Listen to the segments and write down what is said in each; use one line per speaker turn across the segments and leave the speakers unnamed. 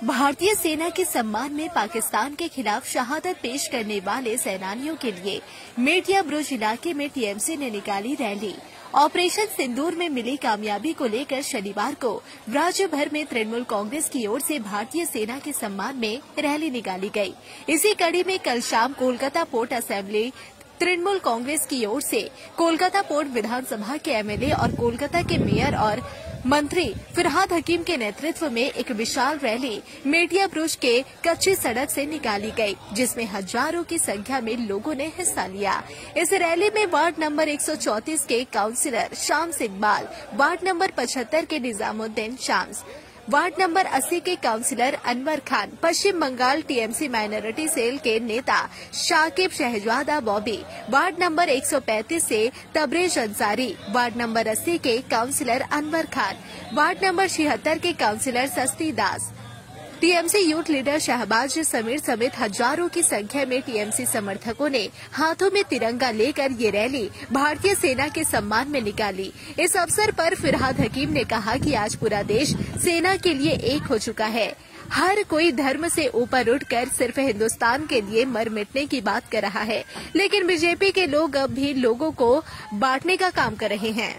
भारतीय सेना के सम्मान में पाकिस्तान के खिलाफ शहादत पेश करने वाले सेनानियों के लिए मेटिया ब्रुज इलाके में टीएमसी ने निकाली रैली। ऑपरेशन सिंदूर में मिली कामयाबी को लेकर शनिवार को राज्य भर में तृणमूल कांग्रेस की ओर से भारतीय सेना के सम्मान में रैली निकाली गई। इसी कड़ी में कल शाम कोलकाता पोर्ट असेंबली तृणमूल कांग्रेस की ओर से कोलकाता पोर्ट विधानसभा के एमएलए और कोलकाता के मेयर और मंत्री फिरहाद हकीम के नेतृत्व में एक विशाल रैली मेटिया ब्रुज के कच्ची सड़क से निकाली गई, जिसमें हजारों की संख्या में लोगों ने हिस्सा लिया। इस रैली में वार्ड नंबर 134 के councillor Shams Iqbal, ward number 75 के निजामुद्दीन शाम्स, वार्ड नंबर 80 के councillor Anwar Khan, Paschim Bangal TMC minority cell के नेता शाकिब शहजादा बॉबी, वार्ड नंबर 135 से तबरेज अंसारी, वार्ड नंबर 80 के councillor Anwar Khan, ward number 76 के councillor Sasti Das, TMC youth leader Shahbaz Sameer समेत हजारों की संख्या में टीएमसी समर्थकों ने हाथों में तिरंगा लेकर ये रैली भारतीय सेना के सम्मान में निकाली। इस अवसर पर फिरहाद हकीम ने कहा कि आज पूरा देश सेना के लिए एक हो चुका है। हर कोई धर्म से ऊपर उठकर सिर्फ हिंदुस्तान के लिए मर मिटने की बात कर रहा है, लेकिन बीजेपी के लोग अब भी लोगों को बांटने का काम कर रहे हैं।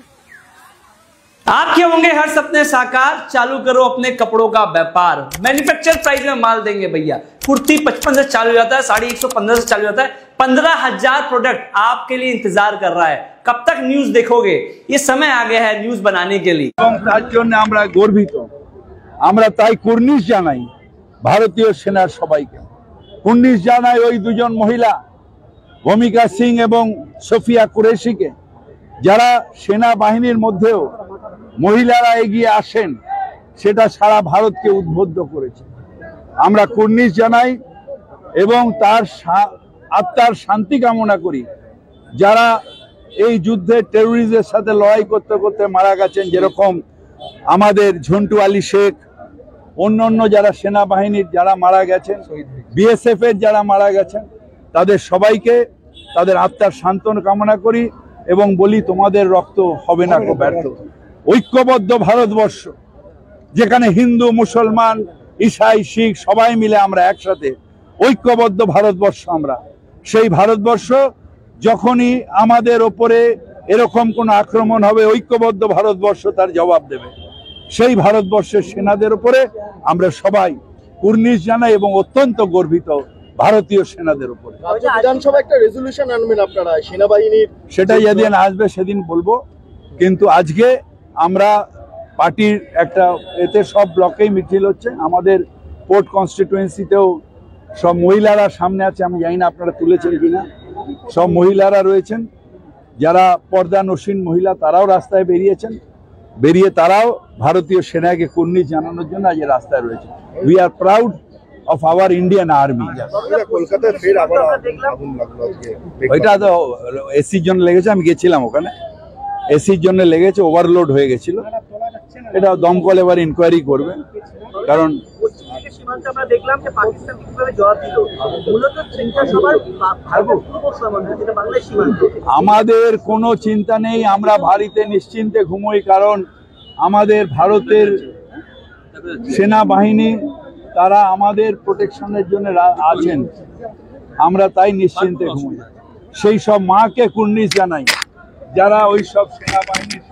आपके होंगे हर सपने साकार, चालू करो अपने कपड़ों का व्यापार। मैन्युफैक्चर प्राइस में माल देंगे भैया। कुर्ती 55 से चालू हो जाता है, साड़ी 115 से चालू हो जाता है। 15,000 प्रोडक्ट आपके लिए इंतजार कर रहा है। कब तक न्यूज देखोगे? ये समय आ गया है न्यूज बनाने के लिए।
गर्वित আমরা তাই কুর্নিশ জানাই ভারতীয় সেনার সবাইকে। কুর্নিশ জানাই ওই দুজন মহিলা ভূমিকা সিং এবং সোফিয়া কুরেশিকে, যারা সেনা বাহিনীর মধ্যেও মহিলারা এগিয়ে আসেন, সেটা সারা ভারতকে উদ্বুদ্ধ করেছে। আমরা কুর্নিশ জানাই এবং তার আত্মার শান্তি কামনা করি, যারা এই যুদ্ধে টেরোরিজমের সাথে লড়াই করতে করতে মারা গেছেন, যেরকম আমাদের ঝন্টু আলী শেখ, অন্যান্য যারা সেনাবাহিনীর যারা মারা গেছেন, বিএসএফ এর যারা মারা গেছেন, তাদের সবাইকে তাদের আত্মার শান্তনা কামনা করি এবং বলি তোমাদের রক্ত হবে না কো ব্যর্থ। ঐক্যবদ্ধ ভারতবর্ষ, যেখানে হিন্দু মুসলমান ঈসাই শিখ সবাই মিলে আমরা একসাথে ঐক্যবদ্ধ ভারতবর্ষ। আমরা সেই ভারতবর্ষ যখনই আমাদের ওপরে এরকম কোন আক্রমণ হবে, ঐক্যবদ্ধ ভারতবর্ষ তার জবাব দেবে। সেই ভারতবর্ষের সেনাদের উপরে আমরা সবাই কুর্নিশ জানাই এবং অত্যন্ত গর্বিত ভারতীয় সেনাদের উপরে।
বিধানসভা একটা রেজুলেশন আনবেন আপনারা সেনাবাহিনীর,
সেটা যেদিন আসবে সেদিন বলবো। কিন্তু আজকে আমরা পার্টির একটা এতে সব ব্লকেই মিছিল হচ্ছে। আমাদের পোর্ট কনস্টিটুয়েন্সিতেও সব মহিলারা সামনে আছে, আমি জানি না আপনারা তুলেছেন কিনা। সব মহিলারা রয়েছেন, যারা পর্দানসীন মহিলা, তারাও রাস্তায় বেরিয়েছেন। বেরিয়ে তারাও ভারতীয় সেনাকে কুর্নিশ জানানোর জন্য আজ রাস্তায় রয়েছে। We are proud of our Indian Army.
কলকাতায় ফের আবার আগুন লাগলো আজকে।
ওইটা তো এসির জন্য লেগেছে, আমি গেছিলাম ওখানে। এসির জন্য লেগেছে, ওভারলোড হয়ে গেছিল। এটা দমকল এবার ইনকোয়ারি করবে, কারণ
আমরা দেখলাম যে পাকিস্তান কিভাবে জবাব দিল। মূলত চিন্তা সবার ভারতের পূর্ব সীমান্ত, যেটা বাংলাদেশ সীমান্ত।
আমাদের কোনো চিন্তা নেই, আমরা বাড়িতে নিশ্চিন্তে ঘুমোই, কারণ আমাদের ভারতের সেনাবাহিনী তারা আমাদের প্রোটেকশনের জন্য আছেন। আমরা তাই নিশ্চিন্তে ঘুমাই। সেই সব মাকে কুর্নিশ জানাই যারা ওই সব সেনাবাহিনীর